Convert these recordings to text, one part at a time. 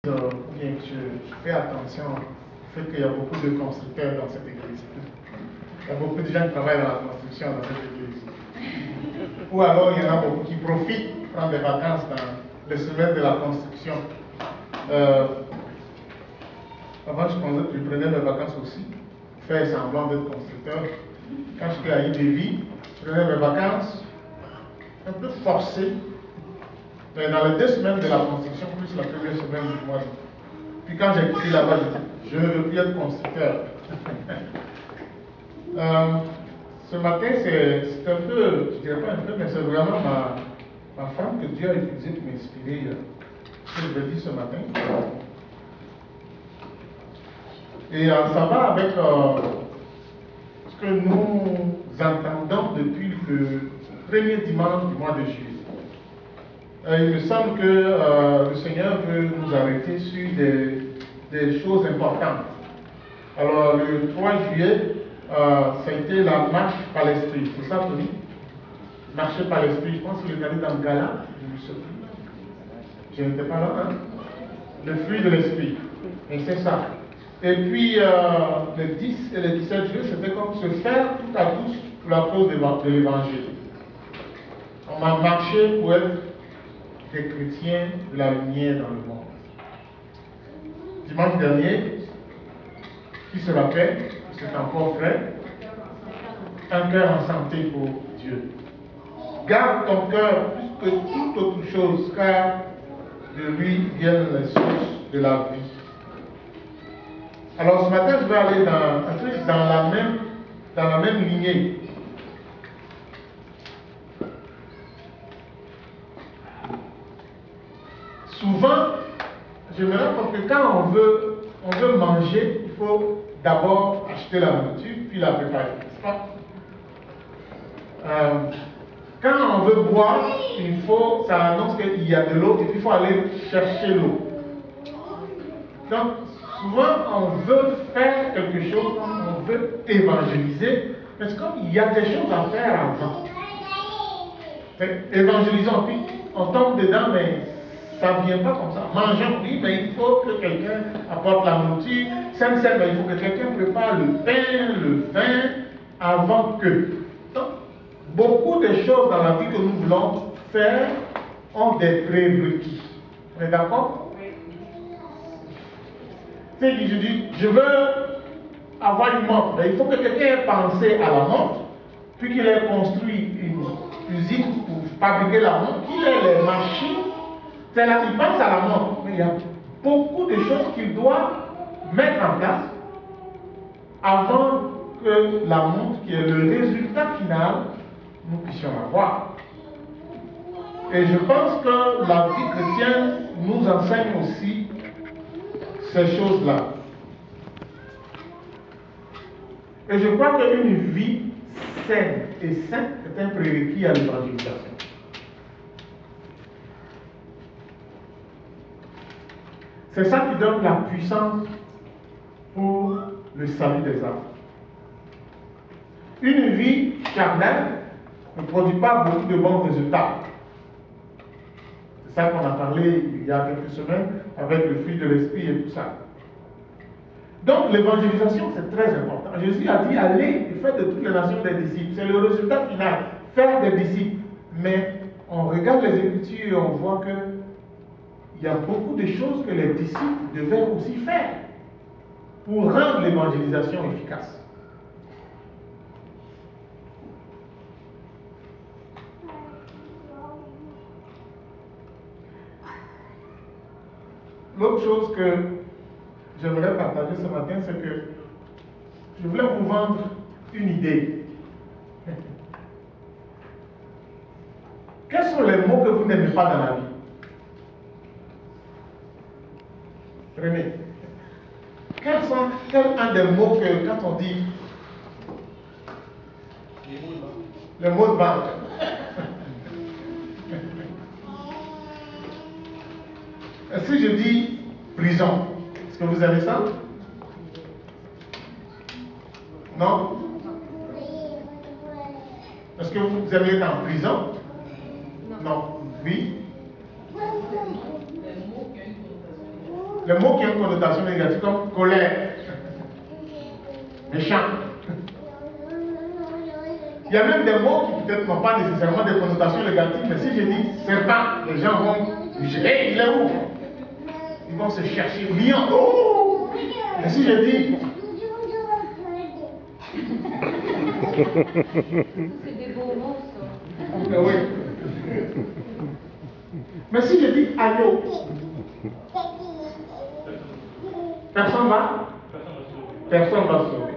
Bien, je fais attention au fait qu'il y a beaucoup de constructeurs dans cette église. Il y a beaucoup de gens qui travaillent dans la construction dans cette église. Ou alors il y en a beaucoup qui profitent, prendre des vacances dans les semaines de la construction. Avant, je prenais mes vacances aussi, faire semblant d'être constructeur. Quand j'étais à IDV, je prenais mes vacances un peu forcées. Mais dans les 2 semaines de la construction, plus la première semaine du mois d'août. Puis quand j'ai quitté là-bas, je ne veux plus être constructeur. Ce matin, c'est un peu, je dirais pas un peu, mais c'est vraiment ma femme que Dieu a utilisée pour m'inspirer. Ce que je vais dire ce matin. Et ça va avec ce que nous entendons depuis le premier dimanche du mois de juillet. Il me semble que le Seigneur veut nous arrêter sur des choses importantes. Alors, le 3 juillet, ça a été la marche par l'esprit. C'est ça, Tony? Marcher par l'esprit. Je pense qu'il est allé dans le Gala. Je ne sais plus. Je n'étais pas là, hein? Le fruit de l'esprit. Et c'est ça. Et puis, le 10 et le 17 juillet, c'était comme se faire tout à tous pour la cause de l'évangile. On a marché pour être des chrétiens de la lumière dans le monde. Dimanche dernier, qui se rappelle, c'est encore frais, un cœur en santé pour Dieu. Garde ton cœur plus que toute autre chose, car de lui viennent les sources de la vie. Alors ce matin, je vais aller dans la même lignée. Souvent, je me rends compte que quand on veut manger, il faut d'abord acheter la nourriture, puis la préparer, n'est-ce pas? Quand on veut boire, ça annonce qu'il y a de l'eau, et puis il faut aller chercher l'eau. Donc, souvent, on veut faire quelque chose, on veut évangéliser, mais c'est comme il y a des choses à faire avant. Évangélisons, puis on tombe dedans, mais ça ne vient pas comme ça. Mangeons, oui, mais il faut que quelqu'un apporte la nourriture. Sincèrement, mais il faut que quelqu'un prépare le pain, le vin, avant que. Donc, beaucoup de choses dans la vie que nous voulons faire ont des prérequis. On est d'accord? C'est que je dis, je veux avoir une montre. Mais il faut que quelqu'un ait pensé à la montre, puis qu'il ait construit une usine pour fabriquer la montre, qu'il ait les machines. C'est là qu'il pense à la montre. Mais il y a beaucoup de choses qu'il doit mettre en place avant que la montre, qui est le résultat final, nous puissions avoir. Et je pense que la vie chrétienne nous enseigne aussi ces choses-là. Et je crois qu'une vie saine et sainte est un prérequis à l'évangélisation. C'est ça qui donne la puissance pour le salut des âmes. Une vie charnelle ne produit pas beaucoup de bons résultats. C'est ça qu'on a parlé il y a quelques semaines avec le fruit de l'esprit et tout ça. Donc l'évangélisation, c'est très important. Jésus a dit, allez et faites de toutes les nations des disciples. C'est le résultat final, faire des disciples. Mais on regarde les Écritures et on voit que il y a beaucoup de choses que les disciples devaient aussi faire pour rendre l'évangélisation efficace. L'autre chose que j'aimerais partager ce matin, c'est que je voulais vous vendre une idée. Quels sont les mots que vous n'aimez pas dans la vie? René, quel un des mots que quand on dit les mots de banque? Si je dis prison, est-ce que vous aimez ça? Non? Est-ce que vous aimez être en prison? Non. Oui? les mots qui ont une connotation négative comme colère, méchant. Il y a même des mots qui peut-être n'ont pas nécessairement des connotations négatives, mais si je dis serpent, les gens vont dire hey, il est où? Ils vont se chercher. Lion, oh! Et si je dis c'est des beaux mots, ça. oui. Mais si je dis agneau, personne va? Personne va sauver.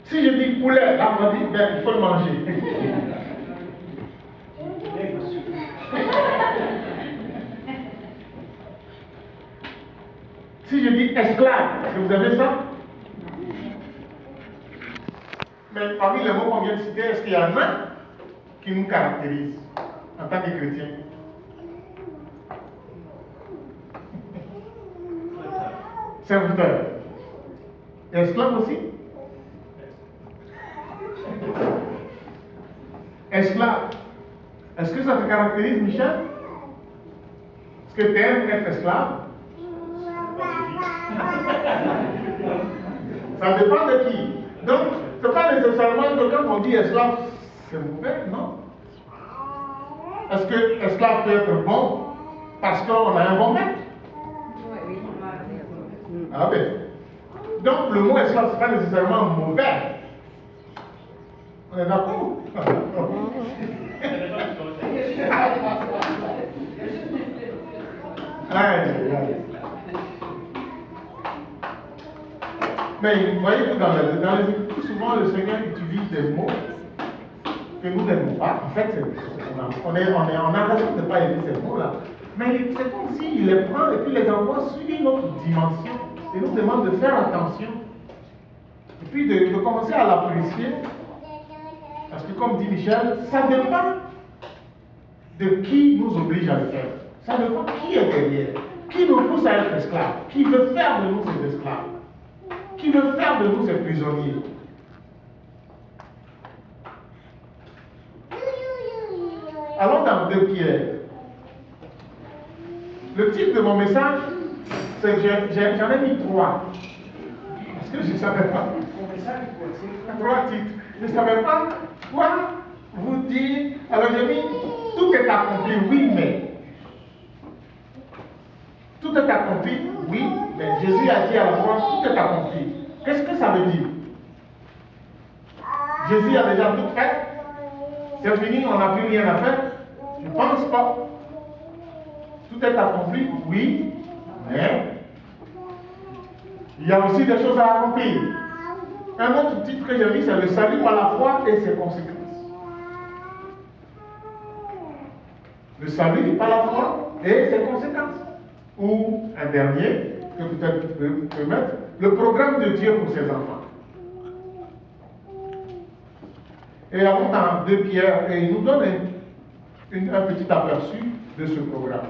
Si je dis poulet, là on va dire ben, il faut le manger. Si je dis esclave, est-ce que vous avez ça? Mais parmi les mots qu'on vient de citer, est-ce qu'il y en a qui nous caractérisent en tant que chrétiens? Serviteur. Esclave aussi? Esclave. Est-ce que ça te caractérise, Michel? Est-ce que tu aimes être esclave? Ça dépend de qui. Donc, ce n'est pas nécessairement que quand on dit esclave, c'est mauvais, non? Est-ce que esclave peut être bon parce qu'on a un bon maître? Ah ben. Donc, le mot esclave, ce n'est pas nécessairement mauvais. On est d'accord? Mais vous voyez que dans les Écritures, souvent le Seigneur utilise des mots que nous n'aimons pas. En fait, on a raison de ne pas aimer ces mots-là. Mais c'est comme s'il les prend et puis les envoie sur une autre dimension et nous demande de faire attention. Et puis de commencer à l'apprécier. Parce que comme dit Michel, ça dépend de qui nous oblige à le faire. Ça dépend qui est derrière. Qui nous pousse à être esclaves. Qui veut faire de nous ces esclaves. Qui veut faire de nous ces prisonniers. Allons dans 2 Pierre. Le titre de mon message, c'est que j'en ai mis 3. Parce que je ne savais pas. 3 titres. Je ne savais pas quoi vous dire. Alors j'ai mis tout est accompli, oui, mais. Tout est accompli, oui, mais Jésus a dit à la croix, tout est accompli. Qu'est-ce que ça veut dire? Jésus a déjà tout fait. C'est fini, on n'a plus rien à faire. Je ne pense pas. Tout est accompli, oui, mais il y a aussi des choses à accomplir. Un autre titre que j'ai mis, c'est le salut par la foi et ses conséquences. Le salut par la foi et ses conséquences. Ou un dernier, que peut-être tu peux mettre, le programme de Dieu pour ses enfants. Et allons dans 2 Pierre, et il nous donne un petit aperçu de ce programme.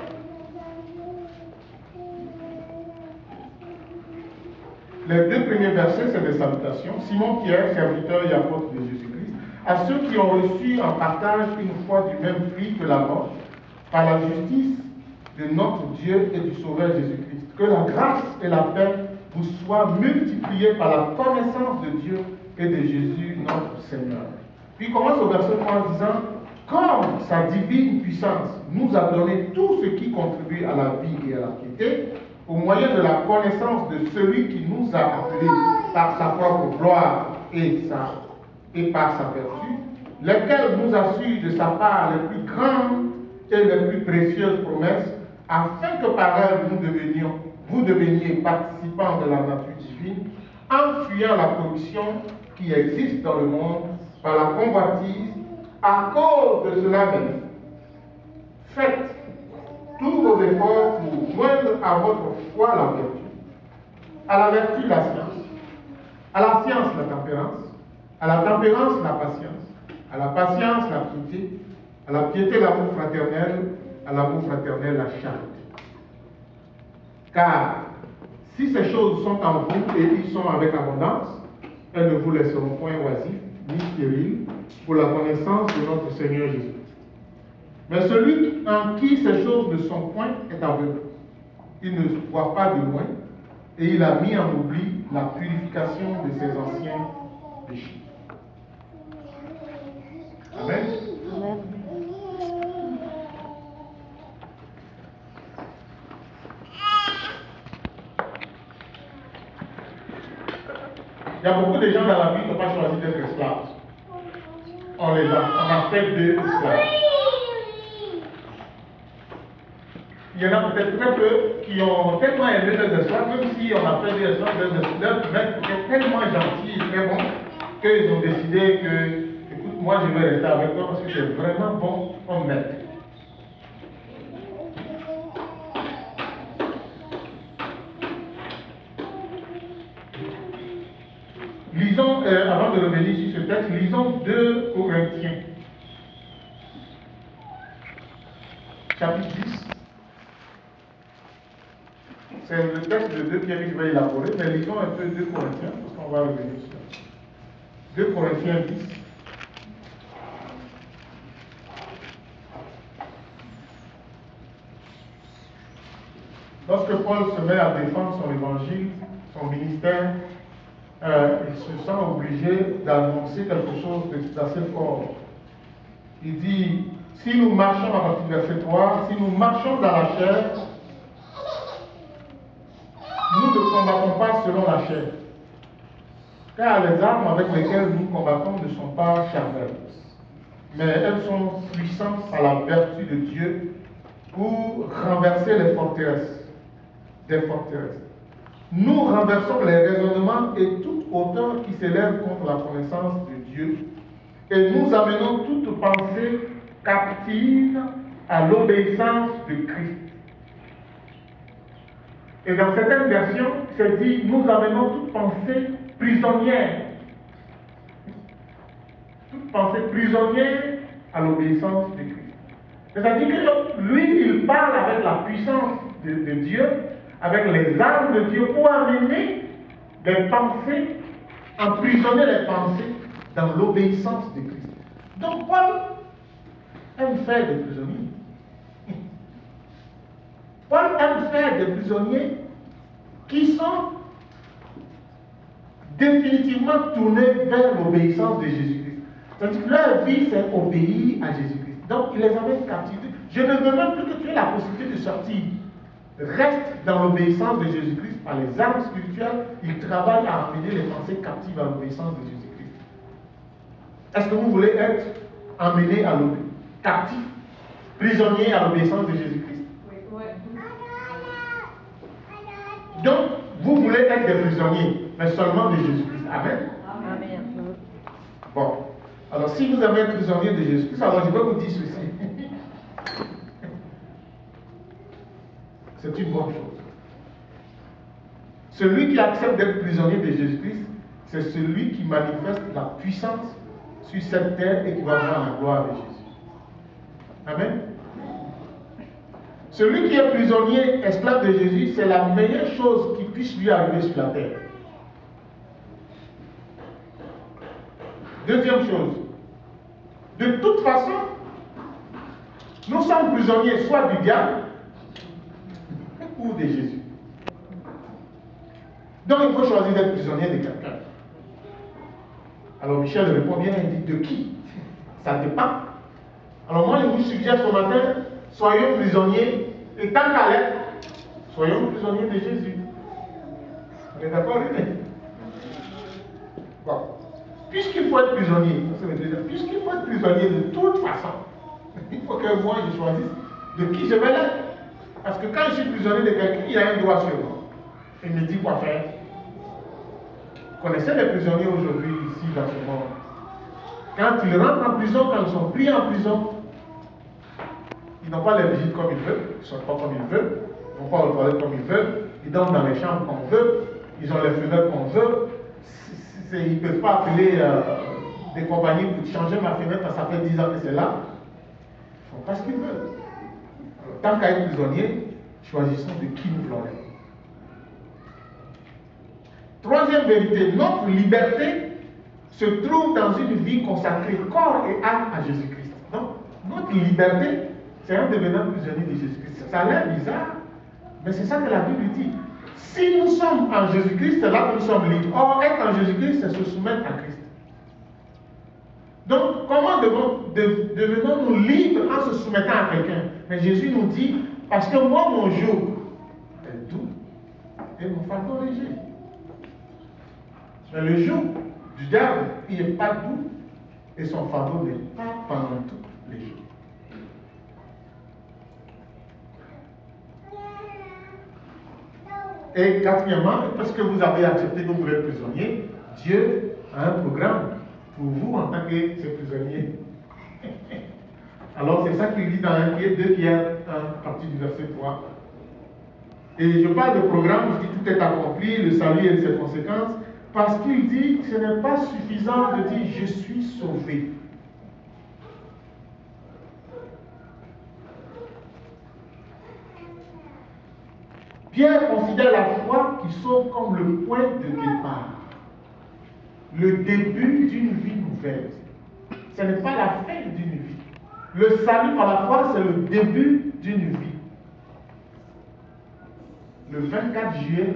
Les 2 premiers versets, c'est des salutations. Simon Pierre, serviteur et apôtre de Jésus-Christ, à ceux qui ont reçu en partage une foi du même prix que la nôtre, par la justice de notre Dieu et du Sauveur Jésus-Christ. Que la grâce et la paix vous soient multipliées par la connaissance de Dieu et de Jésus notre Seigneur. Puis il commence au verset 3 en disant, comme sa divine puissance nous a donné tout ce qui contribue à la vie et à la piété, au moyen de la connaissance de celui qui nous a appelés par sa propre gloire et par sa vertu, lequel nous assure de sa part les plus grandes et les plus précieuses promesses, afin que par elles vous deveniez participants de la nature divine, en fuyant la corruption qui existe dans le monde par la convoitise, à cause de cela même. Faites tous vos efforts pour joindre à votre foi la vertu, à la vertu la science, à la science la tempérance, à la tempérance la patience, à la patience la piété, à la piété l'amour fraternel, à l'amour fraternel la charité. Car si ces choses sont en vous et ils sont avec abondance, elles ne vous laisseront point oisifs ni stériles pour la connaissance de notre Seigneur Jésus. Mais celui en qui ces choses ne sont point est aveugle, il ne voit pas de loin, et il a mis en oubli la purification de ses anciens péchés. Amen. Amen. Il y a beaucoup de gens dans la vie qui n'ont pas choisi d'être esclaves. On a fait d'eux esclaves. Il y en a peut-être très peu qui ont tellement aimé leurs esclaves, même si on a fait des esclaves, leur maître était tellement gentil et très bon, qu'ils ont décidé que, écoute, moi je vais rester avec toi parce que c'est vraiment bon comme maître. Lisons, avant de revenir sur ce texte, lisons 2 Corinthiens, chapitre 10. C'est le texte de 2 Pierre que je vais élaborer, mais lisons un peu 2 Corinthiens, parce qu'on va revenir sur ça. 2 Corinthiens 10. Lorsque Paul se met à défendre son évangile, son ministère, il se sent obligé d'annoncer quelque chose d'assez fort. Il dit, si nous marchons, à partir du verset 3, si nous marchons dans la chair, nous ne combattons pas selon la chair. Car les armes avec lesquelles nous combattons ne sont pas charnelles, mais elles sont puissantes par la vertu de Dieu pour renverser les forteresses, des forteresses. Nous renversons les raisonnements et toute hauteur qui s'élève contre la connaissance de Dieu, et nous amenons toute pensée captive à l'obéissance de Christ. Et dans certaines versions, c'est dit, nous amenons toute pensée prisonnière. Toute pensée prisonnière à l'obéissance de Christ. C'est-à-dire que lui, il parle avec la puissance de Dieu, avec les armes de Dieu, pour amener des pensées, emprisonner les pensées dans l'obéissance de Christ. Donc Paul aime faire des prisonniers. Paul aime faire des prisonniers qui sont définitivement tournés vers l'obéissance de Jésus-Christ. C'est-à-dire que leur vie, c'est obéir à Jésus-Christ. Donc, il les amène captifs. Je ne veux même plus que tu aies la possibilité de sortir. Reste dans l'obéissance de Jésus-Christ par les armes spirituelles. Il travaille à amener les pensées captives à l'obéissance de Jésus-Christ. Est-ce que vous voulez être emmené à l'obéissance, captif, prisonnier à l'obéissance de Jésus-Christ? Oui. Donc, vous voulez être des prisonniers, mais seulement de Jésus-Christ. Amen. Amen. Bon. Alors, si vous avez un prisonnier de Jésus-Christ, alors je vais vous dire ceci. C'est une bonne chose. Celui qui accepte d'être prisonnier de Jésus-Christ, c'est celui qui manifeste la puissance sur cette terre et qui va voir la gloire de Jésus. Amen. Celui qui est prisonnier, esclave de Jésus, c'est la meilleure chose qui puisse lui arriver sur la terre. Deuxième chose, de toute façon, nous sommes prisonniers soit du diable ou de Jésus. Donc il faut choisir d'être prisonnier de quelqu'un. Alors Michel répond bien, il dit de qui? Ça dépend. Alors moi je vous suggère ce matin, soyons prisonniers, et tant qu'à l'être, soyons prisonniers de Jésus. Vous êtes d'accord, René? Bon. Puisqu'il faut être prisonnier, puisqu'il faut être prisonnier de toute façon, il faut que moi je choisisse de qui je vais l'être. Parce que quand je suis prisonnier de quelqu'un, il a un droit sur moi. Il me dit quoi faire. Vous connaissez les prisonniers aujourd'hui ici dans ce monde. Quand ils rentrent en prison, quand ils sont pris en prison, ils n'ont pas les visites comme ils veulent, ils ne sortent pas comme ils veulent, ils ne vont pas aux toilettes comme ils veulent, ils dorment dans les chambres qu'on veut, ils ont les fenêtres qu'on veut. Ils ne peuvent pas appeler des compagnies pour changer ma fenêtre, ça fait 10 ans que c'est là. Ils ne font pas ce qu'ils veulent. Alors, tant qu'à être prisonnier, choisissons de qui nous voulons être. Troisième vérité, notre liberté se trouve dans une vie consacrée corps et âme à Jésus-Christ. Donc, notre liberté, c'est en devenant prisonnier de Jésus-Christ. Ça a l'air bizarre, Mais c'est ça que la Bible dit. Si nous sommes en Jésus-Christ, c'est là que nous sommes libres. Or, être en Jésus-Christ, c'est se soumettre à Christ. Donc, comment devenons-nous libres en se soumettant à quelqu'un? Mais Jésus nous dit, parce que moi, mon joug est doux et mon fardeau léger. Mais le joug du diable, il n'est pas doux et son fardeau n'est pas pendant tous les jours. Et quatrièmement, parce que vous avez accepté que vous êtes prisonnier, Dieu a un programme pour vous en tant que ses prisonniers. Alors c'est ça qu'il dit dans 2 Pierre, à partir du verset 3. Et je parle de programme, je dis tout est accompli, le salut et ses conséquences, parce qu'il dit que ce n'est pas suffisant de dire je suis sauvé. Pierre considère la foi qui sauve comme le point de départ, le début d'une vie nouvelle. Ce n'est pas la fin d'une vie. Le salut par la foi, c'est le début d'une vie. Le 24 juillet,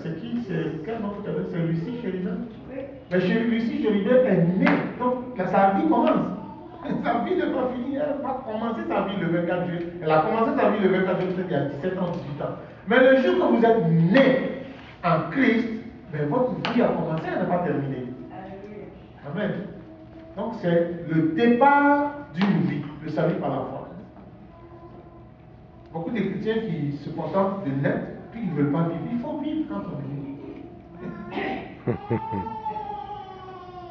c'est qui? C'est quel nom? C'est Lucie Chéribert? Oui. Mais Lucie Chéribert est née, donc sa vie commence. Sa vie n'est pas finie, elle va commencer sa vie le 24 juillet. Elle a commencé sa vie le 24 juillet, il y a 17 ans, 18 ans. Mais le jour que vous êtes né en Christ, ben, votre vie a commencé, elle n'est pas terminée. Amen. Donc c'est le départ d'une vie, le salut par la foi. Beaucoup de chrétiens qui se contentent de naître, puis ils ne veulent pas vivre. Il faut vivre quand on vit.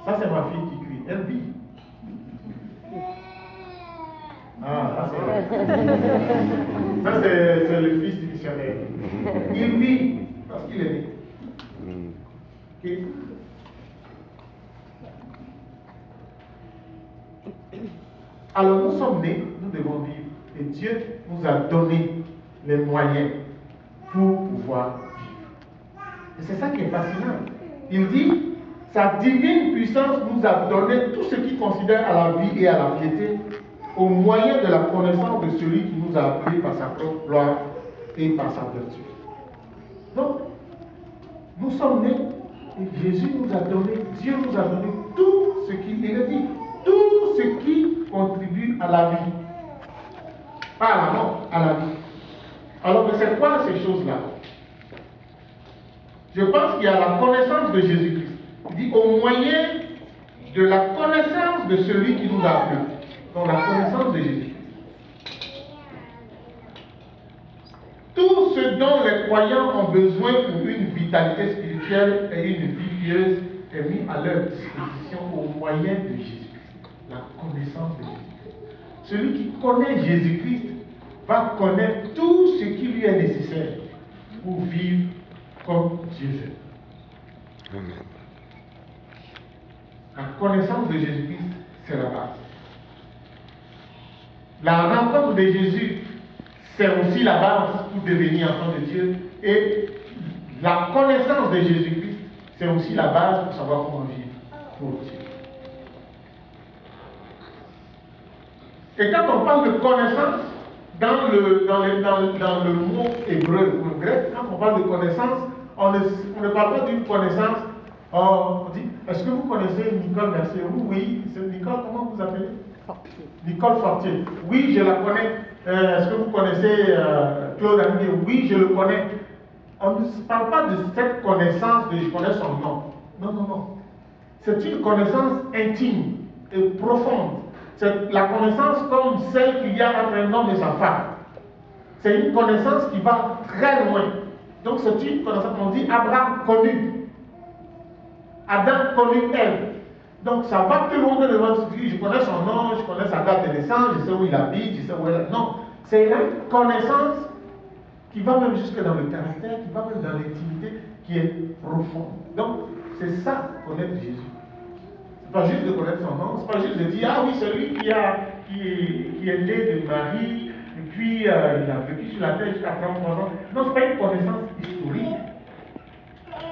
Ça c'est ma fille qui crie, elle vit. Ah, ça c'est le fils du missionnaire. Il vit parce qu'il est né. Okay. Alors nous sommes nés, nous devons vivre. Et Dieu nous a donné les moyens pour pouvoir vivre. Et c'est ça qui est fascinant. Il dit, sa divine puissance nous a donné tout ce qui considère à la vie et à la piété au moyen de la connaissance de celui qui nous a appelés par sa propre gloire et par sa vertu. Donc, nous sommes nés et Jésus nous a donné, Dieu nous a donné tout ce qui, il a dit, tout ce qui contribue à la vie. Pas à la mort, à la vie. Alors, mais c'est quoi ces choses-là? Je pense qu'il y a la connaissance de Jésus-Christ. Il dit au moyen de la connaissance de celui qui nous a appelés. Donc la connaissance de Jésus. Tout ce dont les croyants ont besoin pour une vitalité spirituelle et une vie pieuse est mis à leur disposition au moyen de Jésus-Christ. La connaissance de Jésus-Christ. Celui qui connaît Jésus-Christ va connaître tout ce qui lui est nécessaire pour vivre comme Dieu veut. Amen. La connaissance de Jésus-Christ, c'est la base. La rencontre de Jésus, c'est aussi la base pour devenir enfant de Dieu. Et la connaissance de Jésus-Christ, c'est aussi la base pour savoir comment vivre pour Dieu. Et quand on parle de connaissance, dans le mot hébreu ou grec, quand on parle de connaissance, on ne parle pas d'une connaissance. On dit, est-ce que vous connaissez Nicole Mercier? Oui, c'est Nicole, comment vous appelez? Fortier. Nicole Fortier. Oui, je la connais. Est-ce que vous connaissez Claude Amier? Oui, je le connais. On ne parle pas de cette connaissance de je connais son nom. Non, non, non. C'est une connaissance intime et profonde. C'est la connaissance comme celle qu'il y a entre un homme et sa femme. C'est une connaissance qui va très loin. Donc c'est une connaissance, on dit Abraham connu. Adam connut Ève. Donc ça va plus loin que de votre vie. Je connais son nom, je connais sa date de naissance, je sais où il habite, je sais où elle est. Non, c'est une connaissance qui va même jusque dans le caractère, qui va même dans l'intimité, qui est profonde. Donc c'est ça, connaître Jésus. C'est pas juste de connaître son nom, c'est pas juste de dire ah oui, c'est lui qui est né de Marie, et puis il a vécu sur la terre jusqu'à 33 ans. Non, c'est pas une connaissance historique.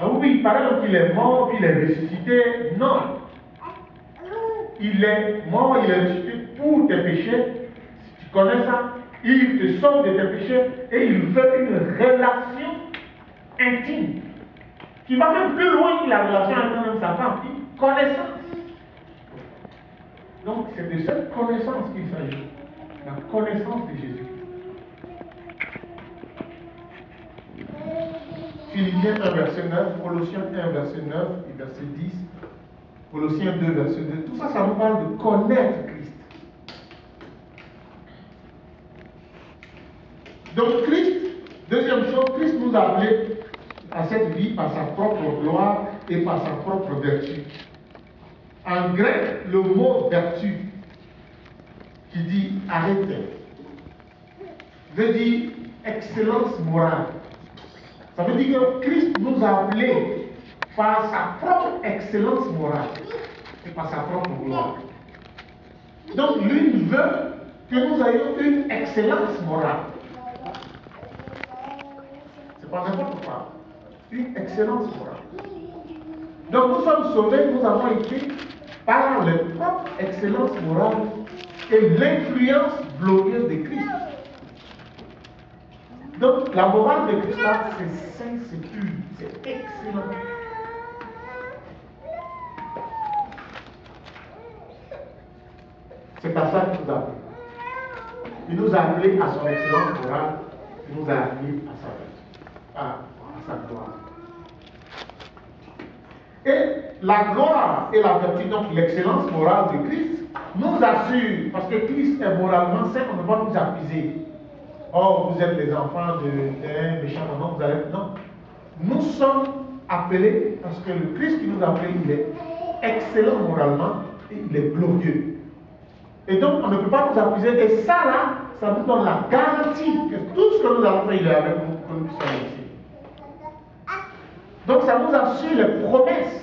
Ah oui, il paraît qu'il est mort, puis il est ressuscité. Non. Il est mort, il est ressuscité pour tes péchés. Si tu connais ça, il te sauve de tes péchés et il veut une relation intime qui va même plus loin que la relation avec un homme sa femme, une connaissance. Donc c'est de cette connaissance qu'il s'agit, la connaissance de Jésus. Philippiens 1 verset 9, Colossiens 1 verset 9 et verset 10, Colossiens 2 verset 2, tout ça, ça nous parle de connaître Christ. Donc Christ, deuxième chose, Christ nous a appelés à cette vie par sa propre gloire et par sa propre vertu. En grec, le mot vertu, qui dit arrêter, veut dire excellence morale. Ça veut dire que Christ nous a appelés par sa propre excellence morale et par sa propre gloire. Donc lui il veut que nous ayons une excellence morale. C'est pas n'importe quoi. Une excellence morale. Donc nous sommes sauvés, nous avons été par la propre excellence morale et l'influence glorieuse de Christ. Donc la morale de Christ, c'est saint, c'est pur, c'est excellent. C'est à ça qu'il nous a appelés. Il nous a appelés à son excellence morale, il nous a appelés à sa vertu, à sa gloire. Et la gloire et la vertu, donc l'excellence morale de Christ, nous assure, parce que Christ est moralement saint, on ne va pas nous accuser. Oh, vous êtes les enfants d'un méchant moment, vous allez. Non. Nous sommes appelés, parce que le Christ qui nous a appelés, il est excellent moralement et il est glorieux. Et donc, on ne peut pas nous accuser. Et ça, là, ça nous donne la garantie que tout ce que nous avons fait, il est avec nous, que nous sommes ici. Donc, ça nous assure les promesses.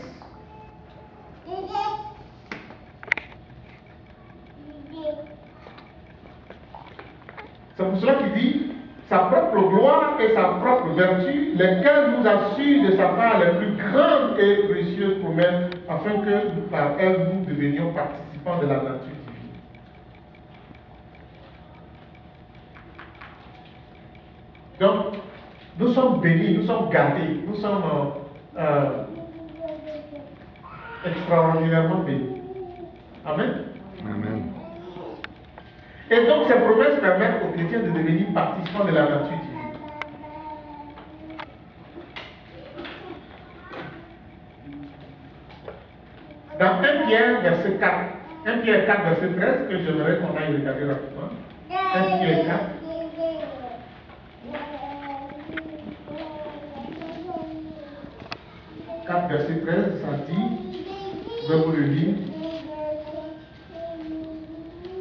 C'est pour cela qu'il dit sa propre gloire et sa propre vertu, lesquelles nous assurent de sa part les plus grandes et précieuses promesses, afin que par elles nous devenions participants de la nature divine. Donc, nous sommes bénis, nous sommes gâtés, nous sommes extraordinairement bénis. Amen. Amen. Et donc ces promesses permettent aux chrétiens de devenir participants de la nature divine. Dans 1 Pierre verset 4, 1 Pierre 4 verset 13, que j'aimerais qu'on aille regarder rapidement. 1 Pierre 4. Verset 13, ça dit, je vais vous le lire.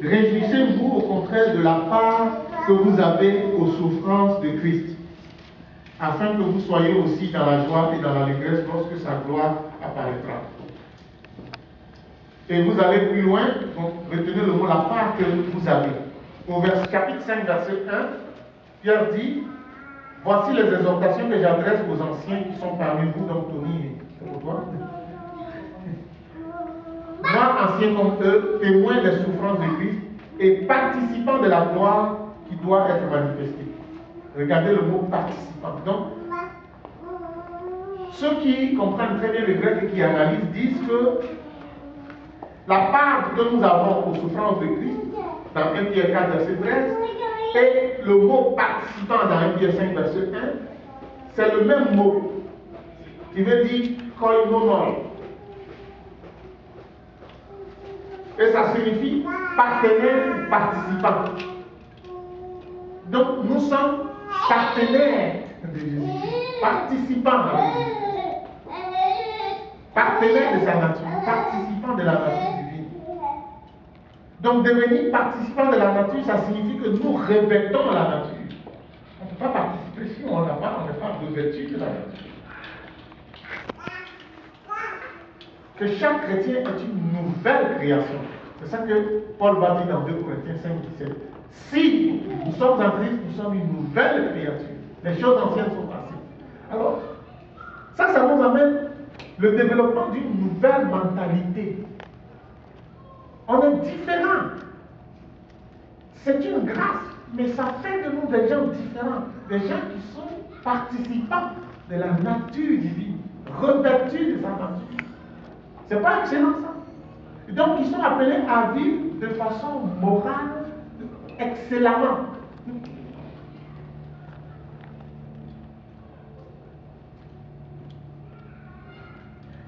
Réjouissez-vous au contraire de la part que vous avez aux souffrances de Christ, afin que vous soyez aussi dans la joie et dans l'allégresse lorsque sa gloire apparaîtra. Et vous allez plus loin, donc retenez le mot la part que vous avez. Au chapitre 5, verset 1, Pierre dit, voici les exhortations que j'adresse aux anciens qui sont parmi vous, donc Tony, c'est pour toi. Moi, ancien comme eux, témoin des souffrances de Christ et participant de la gloire qui doit être manifestée. Regardez le mot participant. Donc, ceux qui comprennent très bien le grec et qui analysent disent que la part que nous avons aux souffrances de Christ, dans 1 Pierre 4, verset 13, et le mot participant dans 1 Pierre 5, verset 1, c'est le même mot qui veut dire koinonon. Et ça signifie partenaire ou participant. Donc nous sommes partenaires de Jésus, participants de Jésus, partenaires de sa nature, participants de la nature divine. Donc devenir participant de la nature, ça signifie que nous revêtons la nature. On ne peut pas participer si on n'a pas, on n'est pas revêtu de la nature. Que chaque chrétien est une nouvelle création. C'est ça que Paul va dire dans 2 Corinthiens 5, 17. Si nous sommes en Christ, nous sommes une nouvelle créature. Les choses anciennes sont passées. Alors, ça nous amène le développement d'une nouvelle mentalité. On est différent. C'est une grâce. Mais ça fait de nous des gens différents, des gens qui sont participants de la nature divine, revêtus de sa nature. C'est pas excellent ça? Et donc ils sont appelés à vivre de façon morale excellemment.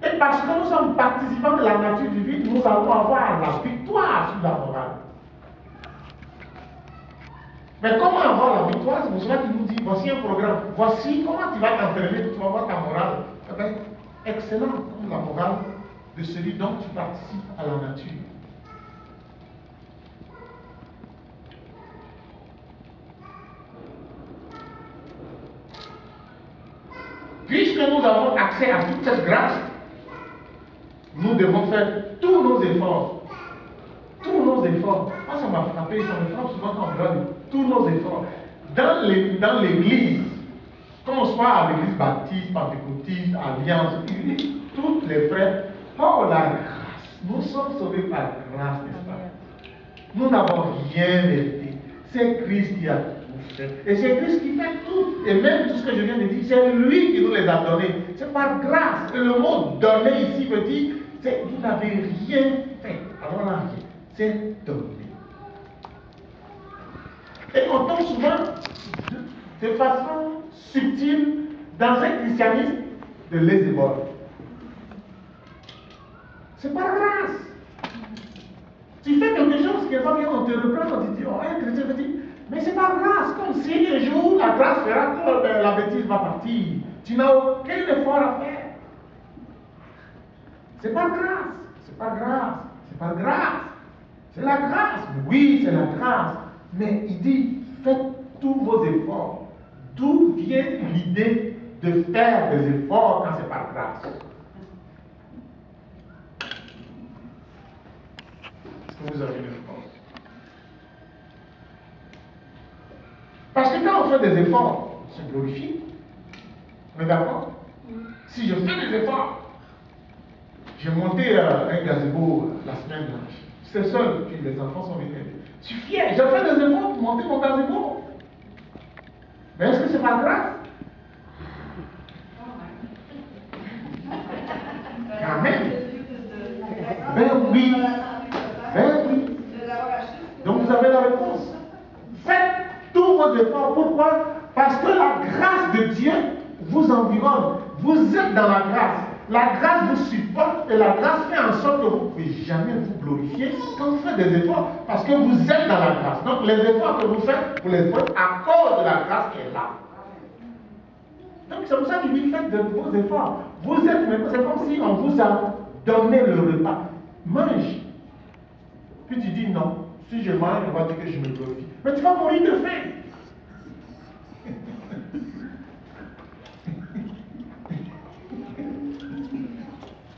Et parce que nous sommes participants de la nature divine, nous allons avoir la victoire sur la morale. Mais comment avoir la victoire? C'est pour cela qu'il nous dit, voici un programme, voici comment tu vas t'entraîner, tu vas avoir ta morale. Eh bien, excellent comme la morale de celui dont tu participes à la nature. Puisque nous avons accès à toute cette grâce, nous devons faire tous nos efforts. Tous nos efforts. Moi, ça m'a frappé, ça me frappe souvent quand on regarde tous nos efforts. Dans l'église, qu'on soit à l'église baptiste, pentecôtiste, alliance, tous les frères, oh la grâce, nous sommes sauvés par grâce, n'est-ce pas? Nous n'avons rien mérité. C'est Christ qui a tout fait. Et c'est Christ qui fait tout. Et même tout ce que je viens de dire, c'est lui qui nous les a donnés. C'est par grâce. Et le mot donner ici veut dire, c'est vous n'avez rien fait. Alors là, c'est donné. Et on tombe souvent de façon subtile dans un christianisme de lèse-bol. C'est par grâce. Tu fais quelque chose qui est pas bien, on te reprend, on te dit, oh, un chrétien veut dire, mais c'est pas grâce, comme si un jour la grâce fera que la bêtise va partir. Tu n'as aucun effort à faire. C'est pas grâce, c'est pas grâce, c'est pas grâce. C'est la grâce. Oui, c'est la grâce. Mais il dit, faites tous vos efforts. D'où vient l'idée de faire des efforts quand c'est par grâce? Est-ce que vous avez une réponse? Parce que quand on fait des efforts, on se glorifie. On est d'accord? Si je fais des efforts, j'ai monté un gazebo la semaine blanche. C'est seul, puis les enfants sont venus. Je suis fier, j'ai fait des efforts pour monter mon gazebo. Mais est-ce que c'est par grâce? Quand même. Ben oui. Ben oui. Donc vous avez la réponse. Faites tous vos efforts. Pourquoi? Parce que la grâce de Dieu vous environne. Vous êtes dans la grâce. La grâce vous supporte et la grâce fait en sorte que vous ne pouvez jamais vous glorifier quand vous faites des efforts. Parce que vous êtes dans la grâce. Donc les efforts que vous faites, vous les faites à cause de la grâce qui est là. Donc c'est pour ça qu'il dit faites de vos efforts. Vous êtes même, c'est comme si on vous a donné le repas. Mange. Puis tu dis non. Si je mange, on va dire que je me glorifie. Mais tu vas mourir de faim.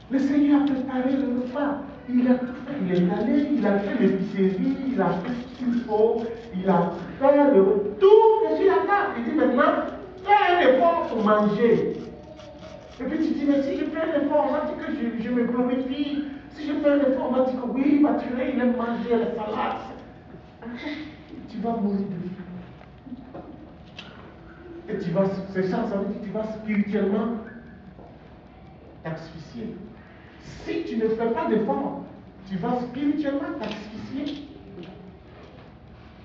Le Seigneur a préparé le repas. Il a tout fait. Il est allé, il a fait l'épicerie, il a fait ce qu'il faut, il a fait tout est sur la table. Il dit maintenant, fais un effort pour manger. Et puis tu dis, mais si je fais un effort, on m'a dit que je me glorifie. Si je fais un effort, on m'a dit que oui, Mathurin, il aime manger la salade. Tu vas mourir de faim. Et tu vas, c'est ça, ça veut dire que tu vas spirituellement t'asphyxier. Si tu ne fais pas d'effort, tu vas spirituellement t'asphyxier.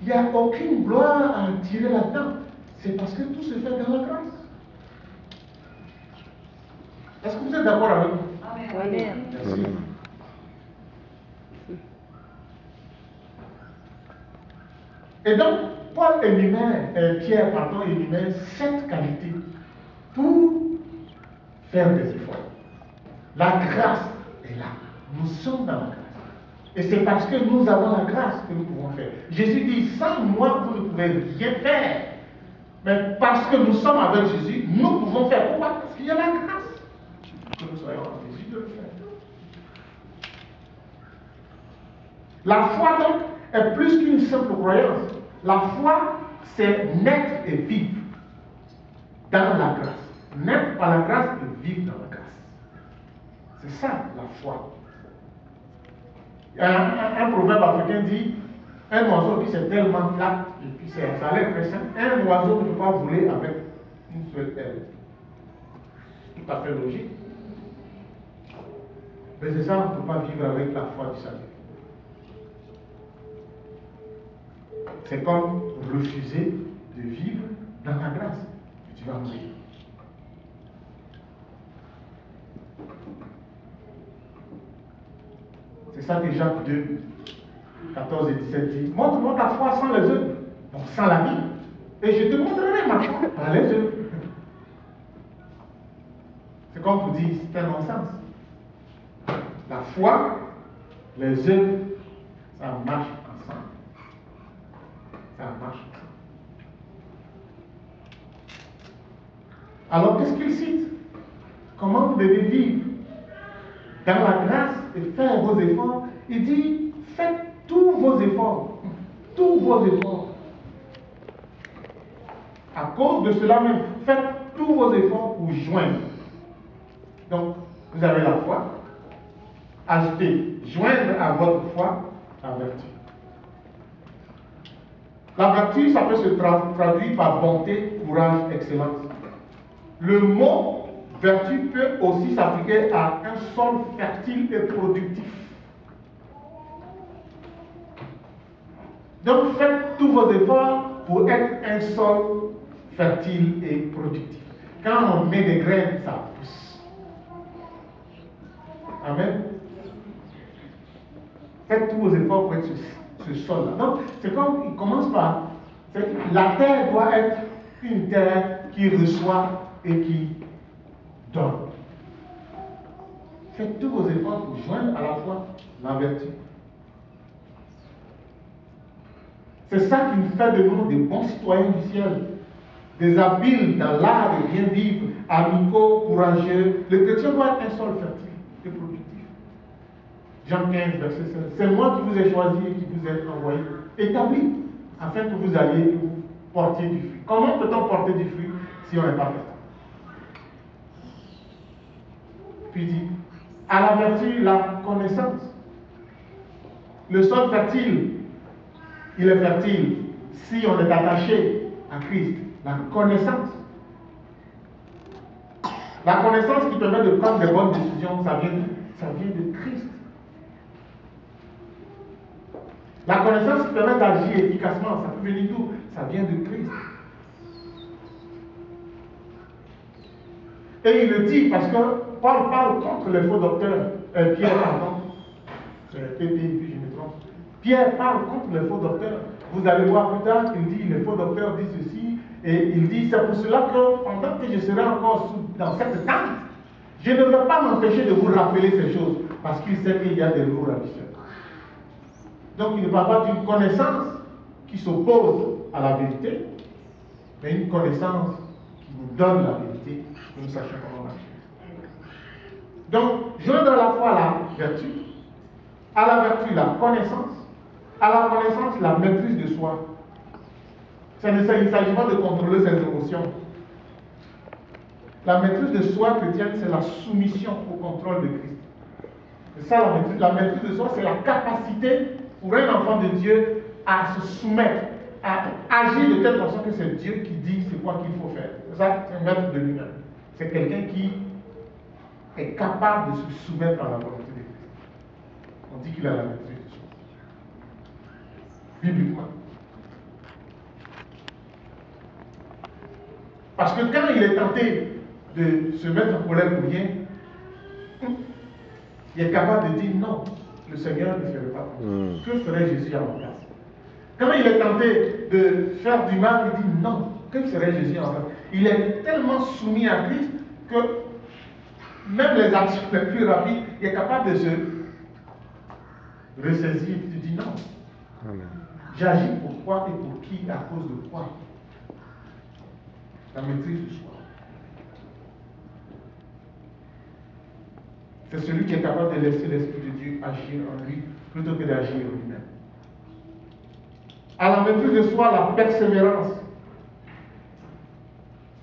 Il n'y a aucune gloire à en tirer là-dedans. C'est parce que tout se fait dans la grâce. Est-ce que vous êtes d'accord avec moi? Amen. Merci. Et donc, Pierre énumère 7 qualités pour faire des efforts. La grâce est là. Nous sommes dans la grâce. Et c'est parce que nous avons la grâce que nous pouvons faire. Jésus dit, sans moi, vous ne pouvez rien faire. Mais parce que nous sommes avec Jésus, nous pouvons faire. Pourquoi? Parce qu'il y a la grâce. Que nous soyons en mesure de le faire. La foi, donc, est plus qu'une simple croyance. La foi, c'est naître et vivre dans la grâce. Naître par la grâce et vivre dans la grâce. C'est ça, la foi. Un proverbe africain dit, un oiseau qui c'est tellement plat et puis ça a l'air très simple. Un oiseau ne peut pas voler avec une seule aile. Tout à fait logique. Mais c'est ça, on ne peut pas vivre avec la foi du salut. C'est comme refuser de vivre dans la grâce. Tu vas mourir. C'est ça que Jacques 2, 14 et 17 dit. Montre-moi ta foi sans les œuvres, donc sans la vie, et je te montrerai ma foi par les œuvres. C'est comme vous dites, c'est un non-sens. La foi, les œuvres, ça marche ensemble. Ça marche ensemble. Alors, qu'est-ce qu'il cite? Comment vous devez vivre dans la grâce et faire vos efforts? Il dit, faites tous vos efforts. Tous vos efforts. À cause de cela même, faites tous vos efforts pour joindre. Donc, vous avez la foi. Ajoutez, joindre à votre foi la vertu. La vertu, ça peut se traduire par bonté, courage, excellence. Le mot vertu peut aussi s'appliquer à un sol fertile et productif. Donc faites tous vos efforts pour être un sol fertile et productif. Quand on met des graines, ça pousse. Amen. Faites tous vos efforts pour être ce sol-là. Donc c'est comme, il commence par, la terre doit être une terre qui reçoit et qui donne. Faites tous vos efforts pour joindre à la fois la vertu. C'est ça qui nous fait de nous des bons citoyens du ciel, des habiles dans l'art de bien vivre, amicaux, courageux. Le chrétien doit être un sol fertile et productif. Jean 15, verset 16. C'est moi qui vous ai choisi et qui vous ai envoyé, établi, afin que vous alliez et vous portiez du fruit. Comment peut-on porter du fruit si on n'est pas fertile? Puis il dit, à la vertu, la connaissance. Le sol fertile, il est fertile si on est attaché à Christ. La connaissance. La connaissance qui permet de prendre des bonnes décisions, ça vient de Christ. La connaissance qui permet d'agir efficacement, ça peut venir d'où? Ça vient de Christ. Et il le dit parce que Paul parle contre les faux docteurs. Pierre, pardon. Puis je me trompe. Pierre parle contre les faux docteurs. Vous allez voir plus tard qu'il dit, les faux docteurs disent ceci, et il dit, c'est pour cela que pendant que je serai encore dans cette tente, je ne vais pas m'empêcher de vous rappeler ces choses, parce qu'il sait qu'il y a des lourds ambitions. Donc il ne parle pas d'une connaissance qui s'oppose à la vérité, mais une connaissance qui nous donne la vérité, que nous sachions comment marcher. Donc, joindre à la fois la vertu, à la vertu la connaissance, à la connaissance la maîtrise de soi. Il ne s'agit pas de contrôler ses émotions. La maîtrise de soi chrétienne, c'est la soumission au contrôle de Christ. C'est ça la maîtrise. La maîtrise de soi, c'est la capacité pour un enfant de Dieu à se soumettre, à agir de telle façon que c'est Dieu qui dit c'est quoi qu'il faut faire. C'est ça, c'est un maître de lui-même. C'est quelqu'un qui est capable de se soumettre à la volonté de Christ. On dit qu'il a la maîtrise de soi. Bibliquement. Parce que quand il est tenté de se mettre en colère pour rien, il est capable de dire non, le Seigneur ne ferait pas comme ça. Que ferait Jésus à ma place? Quand il est tenté de faire du mal, il dit non, que ferait Jésus à ma place? Il est tellement soumis à Christ que même les actions les plus rapides, il est capable de se ressaisir et de dire non. J'agis pour quoi et pour qui, à cause de quoi? La maîtrise de soi. C'est celui qui est capable de laisser l'Esprit de Dieu agir en lui plutôt que d'agir en lui-même. À la maîtrise de soi, la persévérance.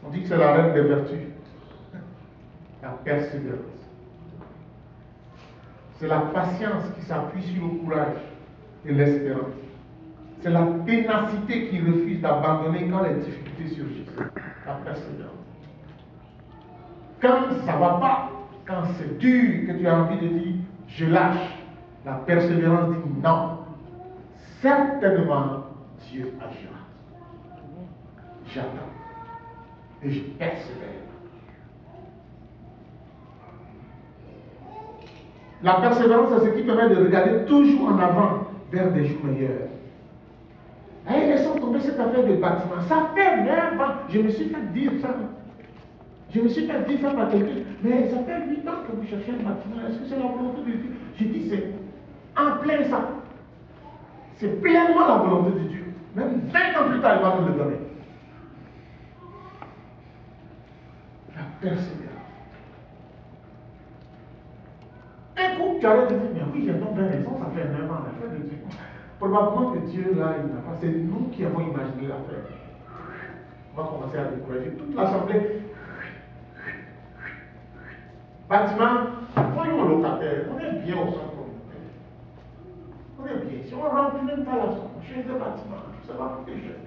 On dit que c'est la reine des vertus. La persévérance. C'est la patience qui s'appuie sur le courage et l'espérance. C'est la ténacité qui refuse d'abandonner quand les difficultés surgissent. La persévérance. Quand ça ne va pas, quand c'est dur, que tu as envie de dire je lâche, la persévérance dit non. Certainement, Dieu agira. J'attends. Et je persévère. La persévérance, c'est ce qui permet de regarder toujours en avant vers des jours meilleurs. Et laissons tomber cette affaire de bâtiment. Ça fait 9 ans. Je me suis fait dire ça. Je me suis fait dire ça par quelqu'un. Mais ça fait 8 ans que vous cherchez un bâtiment. Est-ce que c'est la volonté de Dieu? J'ai dit c'est en plein ça. C'est pleinement la volonté de Dieu. Même 20 ans plus tard, il va nous le donner. La persévérance. Un coup, tu arrêtes de dire, mais oui, j'ai donc bien raison, ça fait 9 ans l'affaire de Dieu. Probablement que Dieu, là, il n'a pas. C'est nous qui avons imaginé l'affaire. On va commencer à décourager toute l'assemblée. Bâtiment, voyons locataire, on est bien au centre communautaire. On est bien. Si on ne remplit même pas la somme, chez le bâtiment, ça va coûter cher.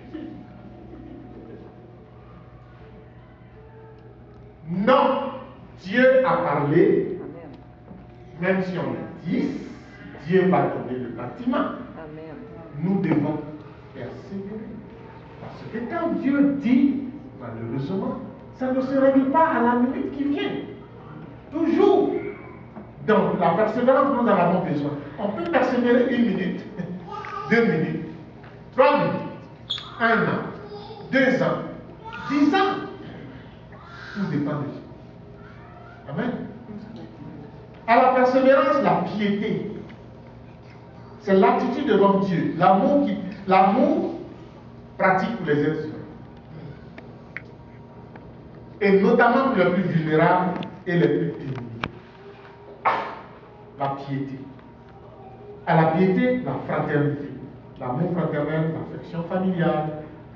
Non, Dieu a parlé. Même si on est 10, Dieu va donner le bâtiment. Amen. Nous devons persévérer. Parce que quand Dieu dit, malheureusement, ça ne se règle pas à la minute qui vient. Toujours. Donc, la persévérance, nous en avons besoin. On peut persévérer 1 minute, 2 minutes, 3 minutes, 1 an, 2 ans, 10 ans. Tout dépend de Dieu. Amen. À la persévérance, la piété. C'est l'attitude devant Dieu. L'amour pratique pour les êtres humains. Et notamment pour les plus vulnérables et les plus démunis. La piété. À la piété, la fraternité. L'amour fraternel, l'affection familiale,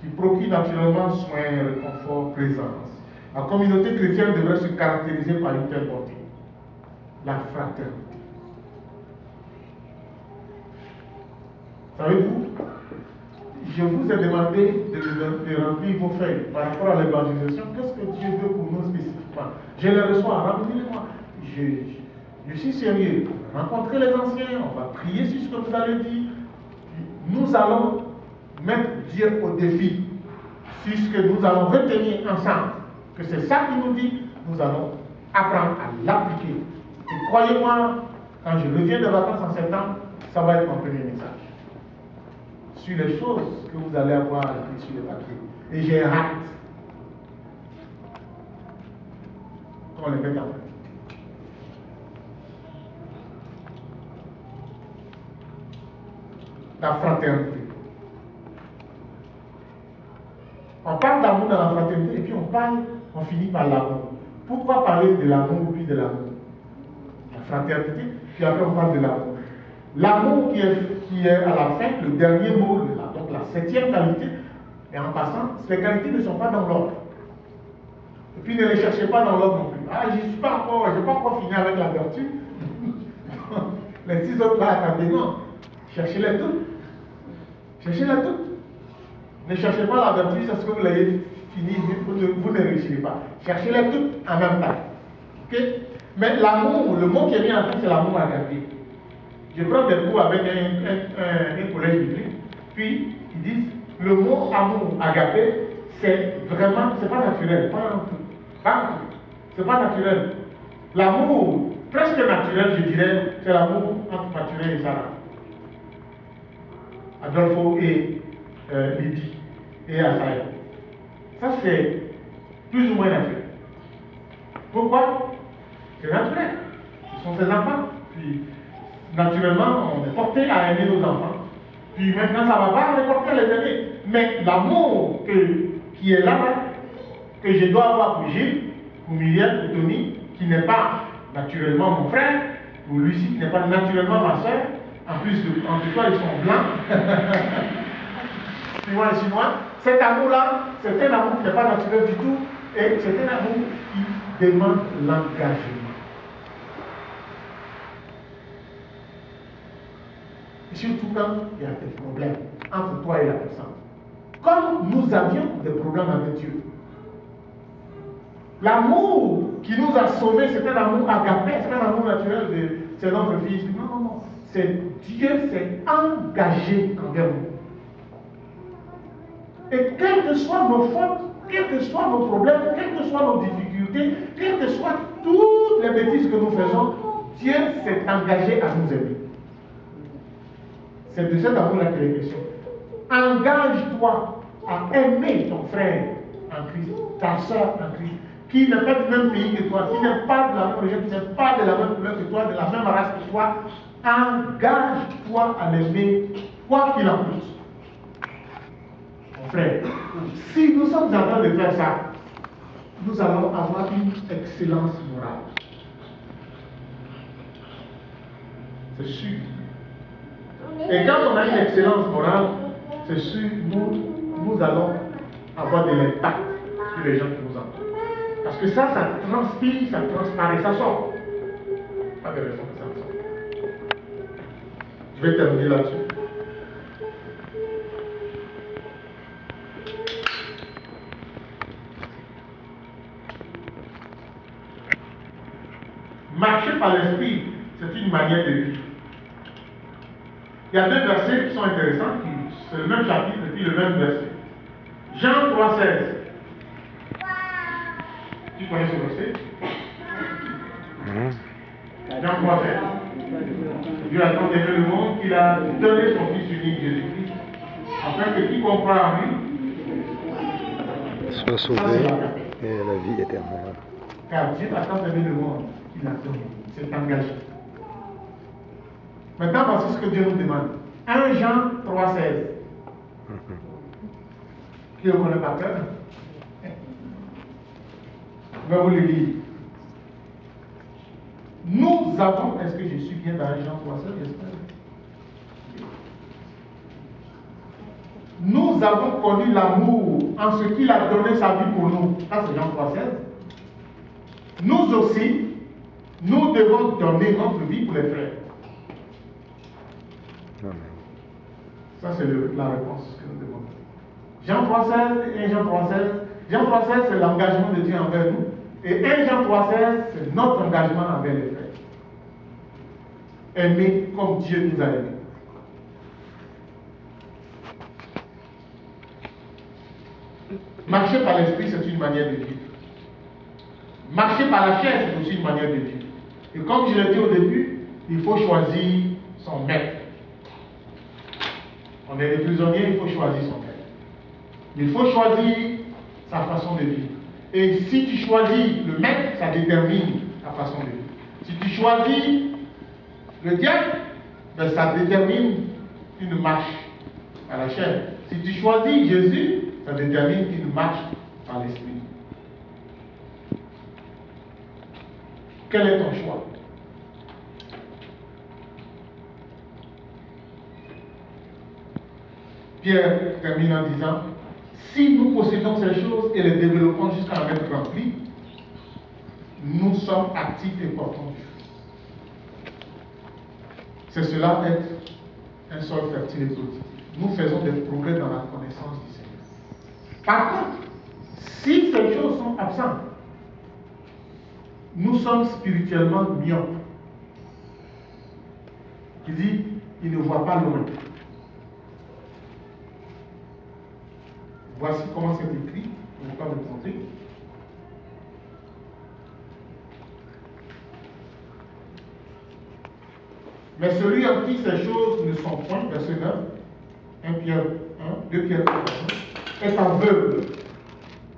qui procure naturellement soin, réconfort, présence. La communauté chrétienne devrait se caractériser par une telle bonté. La fraternité. Savez-vous, je vous ai demandé de remplir vos feuilles par rapport à l'évangélisation. Qu'est-ce que Dieu veut pour nous spécifiquement? Je les reçois, remplis-les-moi. Je suis sérieux. Rencontrez les anciens, on va prier sur ce que vous allez dire. Nous allons mettre Dieu au défi sur ce que nous allons retenir ensemble. Que c'est ça qu'il nous dit, nous allons apprendre à l'appliquer. Et croyez-moi, quand je reviens de vacances en septembre, ça va être mon premier message. Sur les choses que vous allez avoir écrites sur le papier. Et j'ai hâte qu'on les mette en pratique. La fraternité. On parle d'amour dans la fraternité et puis on finit par l'amour. Pourquoi parler de l'amour puis de l'amour? La fraternité, puis après on parle de l'amour. L'amour qui est à la fin, le dernier mot, donc la 7e qualité, et en passant, ces qualités ne sont pas dans l'ordre. Et puis ne les cherchez pas dans l'ordre non plus. Ah, je n'ai pas encore fini avec la vertu. Les 6 autres là, attendez, non. Cherchez-les toutes. Cherchez-les toutes. Ne cherchez pas la vertu, c'est ce que vous l'ayez fini, vous ne réussirez pas. Cherchez-les toutes en même temps. Okay? Mais l'amour, le mot qui est mis en fait, c'est l'amour agapé. Je prends des cours avec un collège biblique, puis ils disent le mot amour agapé, c'est vraiment, c'est pas naturel, pas un tout. Pas un tout. C'est pas naturel. L'amour presque naturel, je dirais, c'est l'amour entre Mathurin et Sarah. Adolpho et Lydie et Asaï. Ça, c'est plus ou moins naturel. Pourquoi? C'est naturel. Ce sont ses enfants. Puis, naturellement, on est porté à aimer nos enfants. Puis, même quand ça ne va pas, on est porté à les aimer. Mais l'amour qui est là, que je dois avoir pour Gilles, pour Myriel, pour Tony, qui n'est pas naturellement mon frère, pour Lucie, qui n'est pas naturellement ma soeur, en plus, en tout cas, ils sont blancs. Chinois. Cet amour-là, c'est un amour qui n'est pas naturel du tout, et c'est un amour qui demande l'engagement. surtout quand il y a des problèmes entre toi et la personne. Comme nous avions des problèmes avec Dieu. L'amour qui nous a sauvés, c'est un amour agapé, c'est un amour naturel, c'est notre fils. Non, non, non. C'est Dieu s'est engagé envers nous. Et quelles que soient nos fautes, quels que soient nos problèmes, quelles que soient nos difficultés, quelles que soient toutes les bêtises que nous faisons, Dieu s'est engagé à nous aimer. C'est de cet amour-là qu'il est question. Engage-toi à aimer ton frère en Christ, ta soeur en Christ, qui n'est pas du même pays que toi, qui n'est pas de la même religion, qui n'est pas de la même couleur que toi, de la même race que toi. Engage-toi à l'aimer, quoi qu'il en coûte. Mon frère, si nous sommes en train de faire ça, nous allons avoir une excellence morale. C'est sûr. Et quand on a une excellence morale, c'est sûr, nous allons avoir de l'impact sur les gens qui nous entourent. Parce que ça transpire, ça transparaît, ça sort. Pas de raison que ça sorte. Je vais terminer là-dessus. Marcher par l'esprit, c'est une manière de vivre. Il y a deux versets qui sont intéressants, c'est le même chapitre et puis le même verset. Jean 3,16. Tu connais ce verset? Jean 3,16. Dieu a tant aimé le monde qu'il a donné son Fils unique, Jésus-Christ, afin que quiconque croit en lui soit sauvé et la vie éternelle. Car Dieu a tant aimé le monde qu'il a donné, s'est engagé. Maintenant, voici ce que Dieu nous demande. 1 Jean 3,16. Qui le connaît par cœur? Je vais vous le lire. Nous avons, est-ce que je suis bien dans 1 Jean 3,16? J'espère. Nous avons connu l'amour en ce qu'il a donné sa vie pour nous. Ça, c'est Jean 3,16. Nous aussi, nous devons donner notre vie pour les frères. Ça, c'est la réponse que nous devons donner. Jean 3,16 et Jean 3,16. Jean 3,16, c'est l'engagement de Dieu envers nous. Et 1 Jean 3,16, c'est notre engagement envers les frères. Aimer comme Dieu nous a aimés. Marcher par l'esprit, c'est une manière de vivre. Marcher par la chair, c'est aussi une manière de vivre. Et comme je l'ai dit au début, il faut choisir son maître. On est des prisonniers, il faut choisir son maître. Il faut choisir sa façon de vivre. Et si tu choisis le maître, ça détermine ta façon de vivre. Si tu choisis le diable, ben ça détermine une marche à la chair. Si tu choisis Jésus, ça détermine une marche par l'esprit. Quel est ton choix? Pierre termine en disant, si nous possédons ces choses et les développons jusqu'à en être remplis, nous sommes actifs et portons du fruit. C'est cela être un sol fertile et productif. Nous faisons des progrès dans la connaissance du Seigneur. Par contre, si ces choses sont absentes, nous sommes spirituellement myopes. Il dit, il ne voit pas loin. Voici comment c'est écrit, je ne vais pas me montrer. Mais celui en qui ces choses ne sont point, verset 9, 1 Pierre 1, 2 Pierre 1, est aveugle.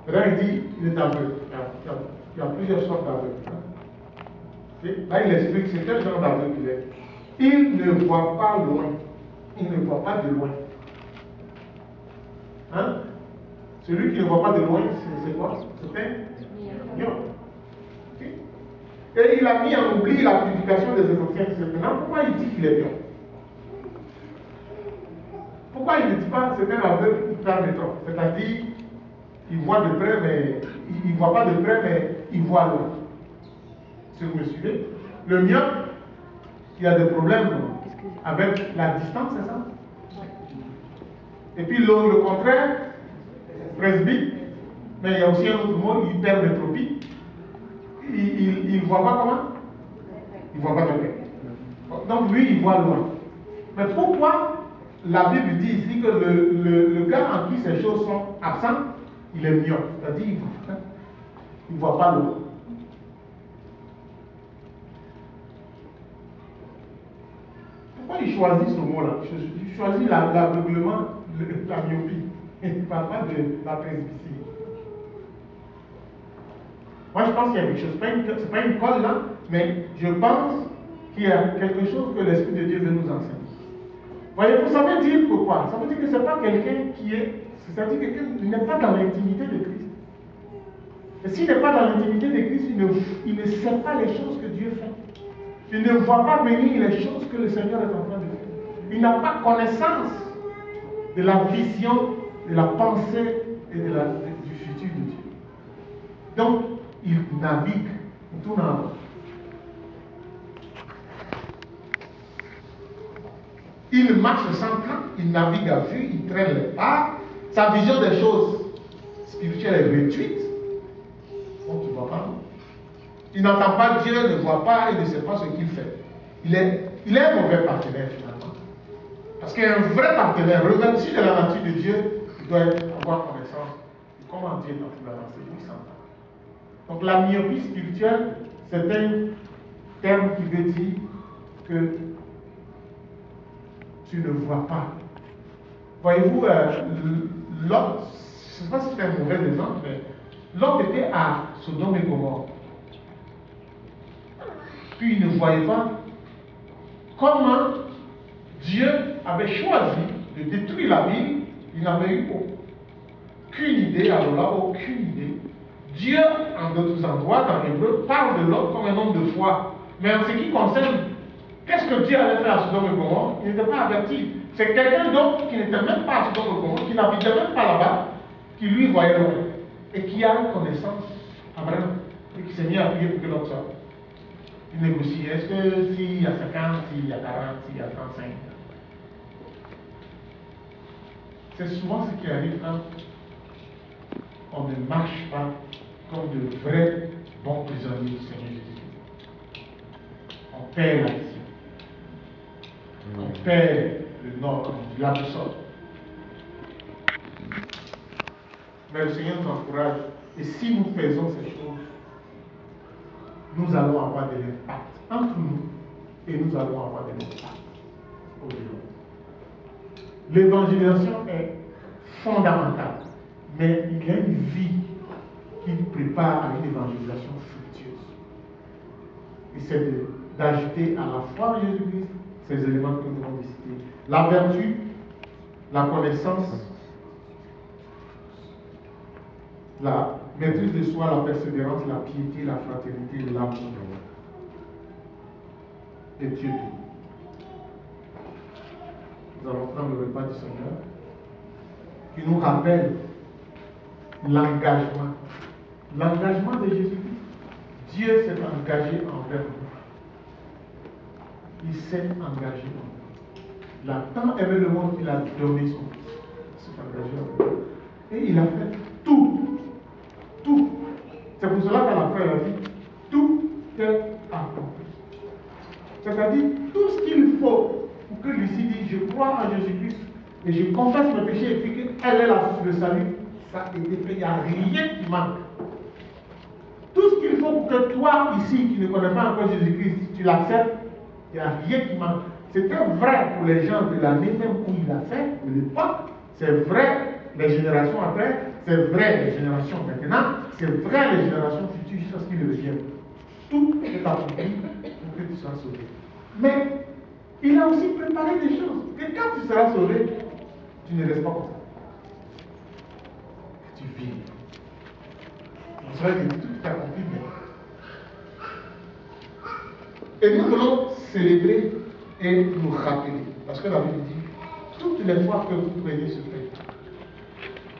Là, il dit, il est aveugle. Il y a plusieurs sortes d'aveugles. Là, il explique c'est quel genre d'aveugle il est. Il ne voit pas loin. Il ne voit pas de loin. Hein? Celui qui ne voit pas de loin, c'est quoi? C'est un myope. Okay? Et il a mis en oubli la purification des anciens. Maintenant, pourquoi il dit qu'il est myope? Pourquoi il ne dit pas c'est un aveugle hypermétrope? C'est-à-dire, il voit de près, mais il ne voit pas de près, mais il voit loin. Si vous me suivez, le myope, il y a des problèmes avec la distance, c'est ça? Et puis le contraire, presbyte, mais il y a aussi un autre mot, hypermétropie. Il ne voit pas comment? Il ne voit pas de près. Donc lui, il voit loin. Mais pourquoi la Bible dit ici que le gars en qui ces choses sont absentes, il est myope, c'est-à-dire il ne voit pas loin. Pourquoi il choisit ce mot-là? Il choisit l'aveuglement, la myopie. Il ne parle pas de la presbytie. Moi, je pense qu'il y a quelque chose. Ce n'est pas une colle là, mais je pense qu'il y a quelque chose que l'Esprit de Dieu veut nous enseigner. Voyez-vous, ça veut dire pourquoi? Ça veut dire que ce n'est pas quelqu'un qui est. C'est-à-dire quelqu'un qui n'est pas dans l'intimité de Christ. Et s'il n'est pas dans l'intimité de Christ, il ne sait pas les choses que Dieu fait. Il ne voit pas venir les choses que le Seigneur est en train de faire. Il n'a pas connaissance de la vision, de la pensée et du futur de Dieu. Donc, il navigue, il tourne en rond. Il marche sans camp, il navigue à vue, il traîne les pas. Sa vision des choses spirituelles est réduite. Donc, tu ne vois pas. Il n'entend pas Dieu, ne voit pas et ne sait pas ce qu'il fait. Il est un mauvais partenaire finalement. Parce qu'un vrai partenaire, revêtu de la nature de Dieu, il doit avoir connaissance de comment Dieu est en train d'avancer. Il s'entend. Donc la myopie spirituelle, c'est un terme qui veut dire que tu ne vois pas. Voyez-vous, Lot, je ne sais pas si c'est un mauvais exemple, mais Lot était à Sodome et Gomorrhe. Puis il ne voyait pas comment Dieu avait choisi de détruire la ville. Il n'avait eu aucune idée, alors là, aucune idée. Dieu, en d'autres endroits, dans l'hébreu, parle de Lot comme un homme de foi. Mais en ce qui concerne, qu'est-ce que Dieu allait faire à Sodome et Gomorrhe, il n'était pas averti. C'est quelqu'un d'autre qui n'était même pas à Sodome et Gomorrhe, qui n'habitait même pas là-bas, qui lui voyait loin. Et qui a une connaissance, Abraham, et qui s'est mis à prier pour que l'autre sorte. Il négocie. Est-ce que s'il y a 50, s'il y a 40, s'il y a 35? C'est souvent ce qui arrive quand on ne marche pas comme de vrais bons prisonniers du Seigneur Jésus. On perd la vision. On perd le nord, comme on dit, la boussole. Mais le Seigneur nous encourage. Et si nous faisons ces choses, nous allons avoir de l'impact entre nous et nous allons avoir de l'impact au-delà. L'évangélisation est fondamentale, mais il y a une vie qui prépare à une évangélisation fructueuse. Et c'est d'ajouter à la foi en Jésus-Christ ces éléments que nous avons cités. La vertu, la connaissance, la maîtrise de soi, la persévérance, la piété, la fraternité, l'amour. Et Dieu tout. Nous allons prendre le repas du Seigneur qui nous rappelle l'engagement. L'engagement de Jésus-Christ. Dieu s'est engagé envers nous. Il s'est engagé envers nous. Il a tant aimé le monde qu'il a donné son Fils. Il s'est engagé envers nous. Et il a fait tout. Tout. C'est pour cela qu'à la fin, il a dit, tout est accompli. C'est-à-dire, tout ce qu'il faut pour que Lucie dise, je crois en Jésus-Christ et je confesse mes péchés et puis qu'elle est la source de salut, ça a été fait. Il n'y a rien qui manque. Tout ce qu'il faut pour que toi, ici, qui ne connais pas encore Jésus-Christ, tu l'acceptes, il n'y a rien qui manque. C'était vrai pour les gens de l'année même où il a fait, de l'époque. C'est vrai les générations après, c'est vrai les générations maintenant, c'est vrai les générations futures jusqu'à ce qu'il revienne. Tout est accompli pour que tu sois sauvé. Mais il a aussi préparé des choses. Que quand tu seras sauvé, tu ne restes pas comme ça. Que tu vis. On serait dit tout est accompli maintenant. Et nous voulons célébrer et nous rappeler. Parce que la Bible dit, toutes les fois que vous prenez ce pain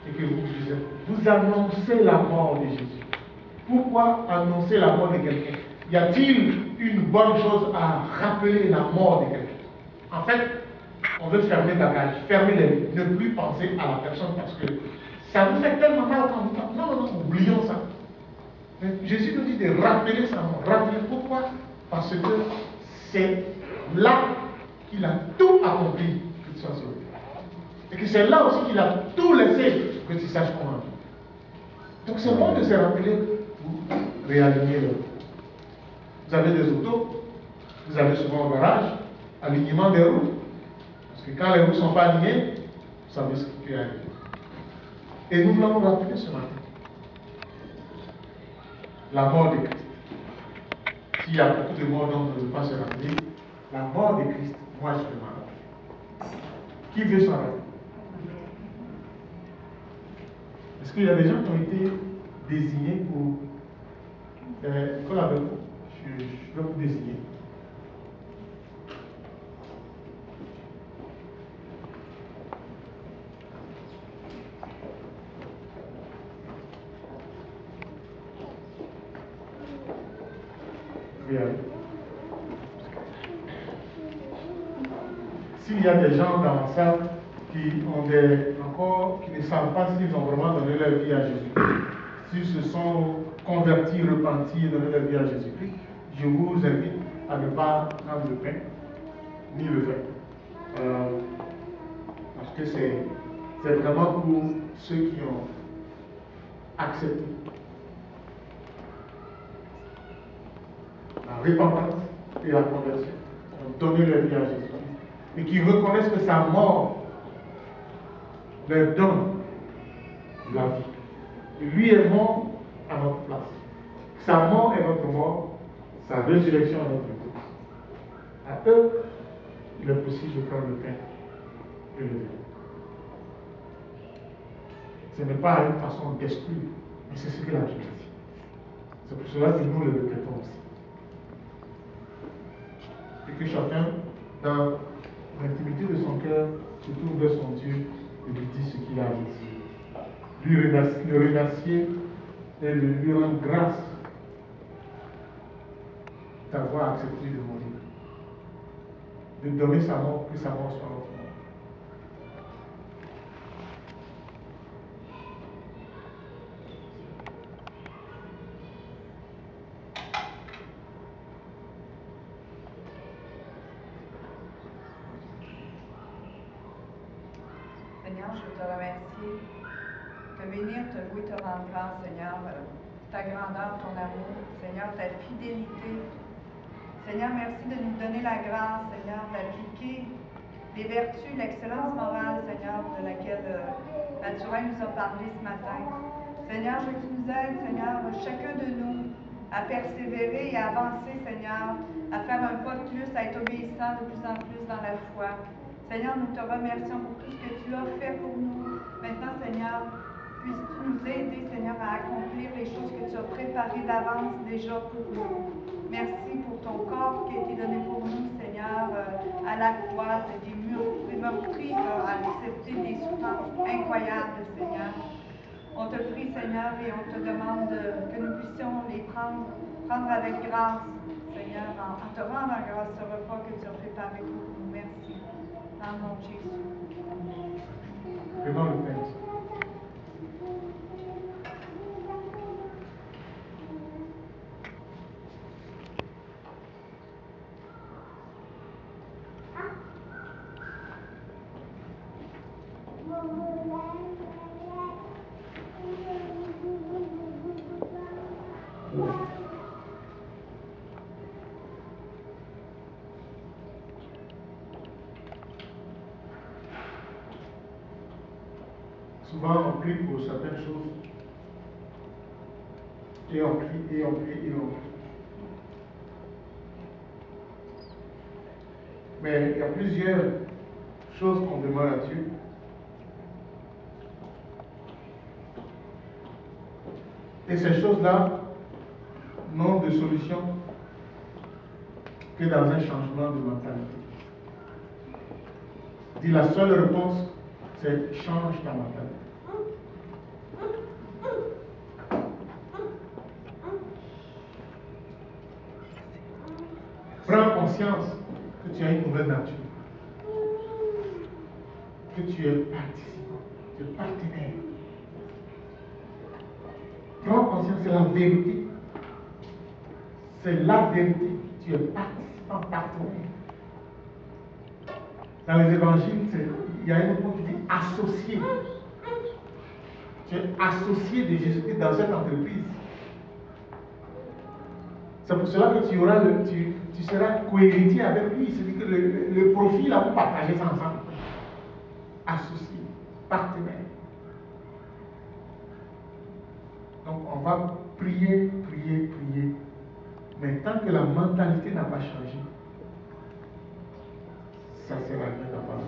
et que vous annoncez la mort de Jésus. Pourquoi annoncer la mort de quelqu'un? Y a-t-il une bonne chose à rappeler la mort de quelqu'un? En fait, on veut fermer la cage, fermer les yeux, ne plus penser à la personne parce que ça nous fait tellement mal quand nous parlons. Non, non, non, oublions ça. Mais Jésus nous dit de rappeler sa mort. Rappeler pourquoi? Parce que c'est là qu'il a tout accompli que tu sois sauvé. Et que c'est là aussi qu'il a tout laissé que tu saches comment vivre. Donc c'est bon de se rappeler pour réaligner l'autre. Vous avez des autos, vous avez souvent au garage, alignement des roues. Parce que quand les roues ne sont pas alignées, vous savez ce qui peut arriver. Et nous voulons nous rappeler ce matin la mort de Christ. S'il y a beaucoup de morts dont on ne veut pas se rappeler, la mort de Christ, moi je veux m'en rappeler. Qui veut s'en rappeler? Est-ce qu'il y a des gens qui ont été désignés pour collaborer? Je vais vous désigner. S'il y a des gens dans la salle qui ne savent pas s'ils ont vraiment donné leur vie à Jésus, s'ils se sont convertis, repentis et donné leur vie à Jésus-Christ, je vous invite à ne pas prendre le pain ni le vin. Parce que c'est vraiment pour ceux qui ont accepté la repentance et la conversion, qui ont donné leur vie à Jésus-Christ, et qui reconnaissent que sa mort leur donne la vie. Et lui est mort à notre place. Sa mort est notre mort, sa résurrection est notre vie. À eux, il est possible de prendre le pain et le vin. Ce n'est pas une façon d'exclure, mais c'est ce que la Bible dit. C'est pour cela que nous le répétons aussi. Et que chacun, dans l'intimité de son cœur, se tourne vers son Dieu et lui dit ce qu'il a à dire. Le remercier et lui rendre grâce d'avoir accepté de mourir. De donner sa mort, que sa mort soit notre mort. Seigneur, je te remercie, te bénir, te louer, te rendre grâce, Seigneur, ta grandeur, ton amour, Seigneur, ta fidélité. Seigneur, merci de nous donner la grâce, Seigneur, d'appliquer les vertus, l'excellence morale, Seigneur, de laquelle Mathurin nous a parlé ce matin. Seigneur, je veux que tu nous aides, Seigneur, chacun de nous, à persévérer et à avancer, Seigneur, à faire un pas de plus, à être obéissant de plus en plus dans la foi. Seigneur, nous te remercions pour tout ce que tu as fait pour nous. Maintenant, Seigneur, puisses-tu nous aider, Seigneur, à accomplir les choses que tu as préparées d'avance déjà pour nous. Merci pour ton corps qui a été donné pour nous, Seigneur, à la croix, des meurtris, à accepter des souffrances incroyables, Seigneur. On te prie, Seigneur, et on te demande que nous puissions les prendre avec grâce, Seigneur, en te rendant grâce ce repas que tu as préparé pour nous. Merci. Dans le nom de Jésus. Prenons le pain. Souvent, on prie pour certaines choses. Et on prie, et on prie, et on prie. Mais il y a plusieurs choses qu'on demande à Dieu. Et ces choses-là n'ont de solution que dans un changement de mentalité. Dis, la seule réponse, c'est change ta mentalité. Prends conscience que tu as une nouvelle nature. que tu es participant, tu es partenaire. Prends conscience, c'est la vérité. C'est la vérité. Tu es participant, partenaire. Dans les évangiles, il y a un mot qui dit associé. Tu es associé de Jésus-Christ dans cette entreprise. C'est pour cela que tu seras cohéritier avec lui. C'est-à-dire que le profit, là, vous partagez ça ensemble. Associé, partenaire. Donc on va prier, prier, prier. Mais tant que la mentalité n'a pas changé, ça sert à rien d'avoir.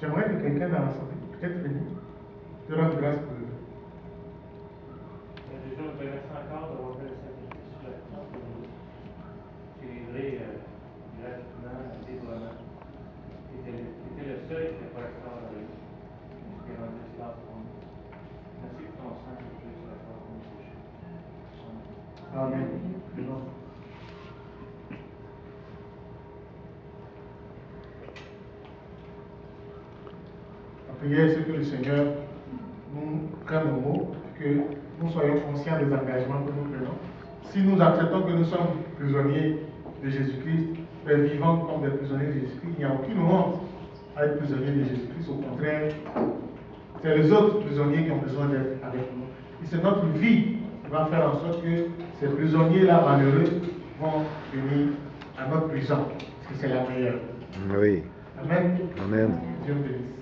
J'aimerais que quelqu'un dans l'assemblée, peut-être venu, te rende grâce pour eux. Déjà, je te remercie encore d'avoir fait le sacrifice sur la croix pour nous. Tu es livré gratuitement, librement. Tu étais le seul qui n'était pas d'accord avec nous. Tu t'es rendu esclave pour nous. Merci pour ton sang que tu as sur la croix pour nous péchés. Amen. La prière, c'est que le Seigneur nous prenne au mot, que nous soyons conscients des engagements que nous prenons. Si nous acceptons que nous sommes prisonniers de Jésus-Christ, mais vivant comme des prisonniers de Jésus-Christ, il n'y a aucune honte à être prisonnier de Jésus-Christ. Au contraire, c'est les autres prisonniers qui ont besoin d'être avec nous. Et c'est notre vie qui va faire en sorte que ces prisonniers-là malheureux vont venir à notre prison, parce que c'est la meilleure. Oui. Amen. Amen. Dieu bénisse.